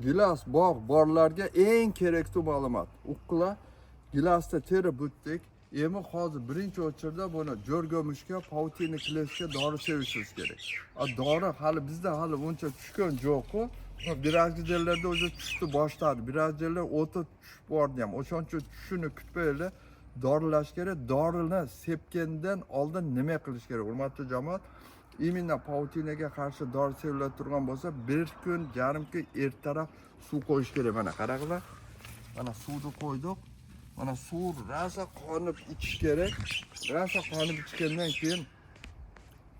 gilas bog' borlarga eng kerakli ma'lumot. Uqla gilasda teri butdik. Endi hozir birinchi o'chirda buni jo'rgomushga, pautina kleshga dori sevishingiz kerak. Dori hali bizda hali uncha tushgan yo'q-ku. Biraz yerlarda o'zi tushdi boshladi. Biraz yerlar o'ti tushib bordi ham. O'shancha tushishini kutmaylik. Dorlash kerak. Dorini sepgandan oldin nima qilish kerak? Hurmatli jamoat, imенно pautinaga qarshi dori sevilib turgan bo'lsa, 1 kun, yarim kun ertaroq suv qo'yish kerak. Mana qaranglar. Mana suvni qo'ydik. Mana suv rosa qonib ichish kerak. Rosa qonib ichgandan keyin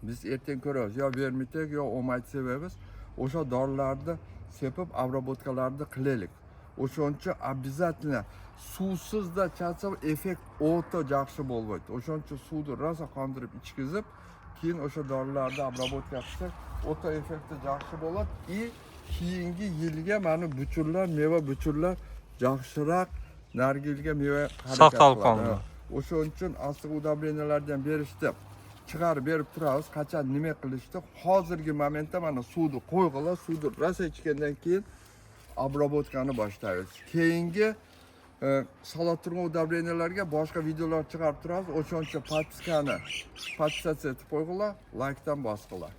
biz ertaga ko'ramiz. Yo vermitek, yo omayt sevamiz. O'sha dorilarni sepib, обработкаларni qilaylik. O'shancha обязательно suvsizda chalsa effekt o'ta yaxshi bo'lmaydi. O'shancha suvni rosa qondirib ichkizib, keyin o'sha dorilarni обработка qilsak, o'ta effekti yaxshi bo'ladi. Keyingi yilga mana buchurlar, meva buchurlar yaxshiroq nargilga meva saqlab qoladi. O'shaning uchun asli udobrenalardan berishdi. Chiqarib berib turamiz, qachon nima qilishdi. Hozirgi momentda mana suvni qo'yg'ila, suvni rosa ichgandan keyin обработканы boshlaymiz. Keyingi salat turgan udobrenalarga boshqa videolar chiqarib turamiz. O'shancha podpisatsiya etib qo'yg'ila, like-dan bosqila.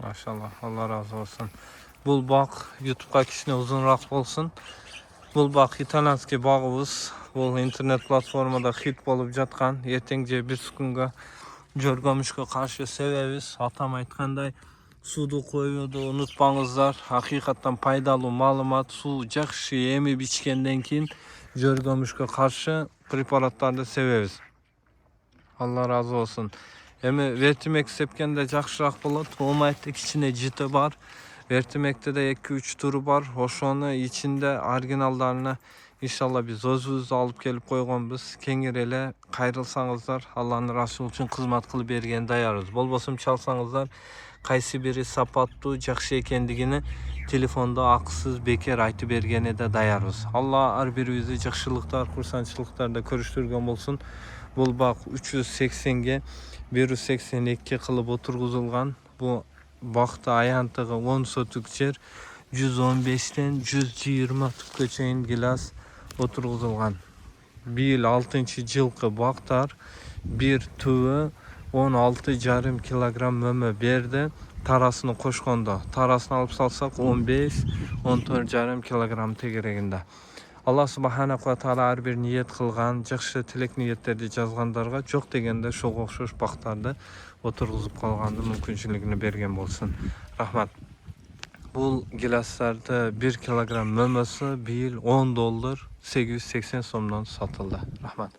Maşallah, Allah razı olsun. Bulbaq YouTube'ga kishini uzunroq bo'lsin. Bulbaq italyanskiy bog'imiz, bu internet platformada hit bo'lib жатқан, ertangi bir kunga jo'rgomushga qarshi sevamiz. Atam aytganday suvni qo'yuvdi, unutmangizlar. Haqiqatan foydali ma'lumot. Suv yaxshi emib ichgandan keyin jo'rgomushga qarshi preparatlarni sevamiz. Allah razı olsun. Emi vertimek sepkende yaxshiroq bo'ladi. To'maytda ichine jiti bor. Vertimekte de 2-3 turu var. Hoşonu içinde orijinallarını inşallah biz özümüz alıp gelip koyganbız. Kengirele kayrılsanızlar Allah'ın Resulü için hizmet kılıp bergen dayarız. Bol basım çalsanızlar qaysi biri sapattu, жақсы ekendігini telefonda ақысыз bekер айтып бергені de dayarız. Allah her birimizi жақсылықтар, құрсаншылықтарда көріштірген болсын. Бұл бақ 380-ге 182 қылып отырғызылған. Bu Bakta ayantığı 10 sotuk yer 115'ten 120 tükke çeyin gilas oturğuzulgan. Bir yıl 6. yılkı baktar bir tüvü 16,5 kilogram möme berdi. Tarasını koşkonda. Tarasını alıp salsak 15-14,5 kilogram tegereginde. Allah subhanahu wa ta'ala her bir niyet kılgan, жақсы tilek niyetlerdi жазғандарға жоқ degende şoq oqşoş baktardı oturğuzup kalgandı mümkünçülüğünü bergen bolsun. Rahmat. Bu gilaslarda 1 kilogram mömesi bir yıl $10 880 somdan satıldı. Rahmat.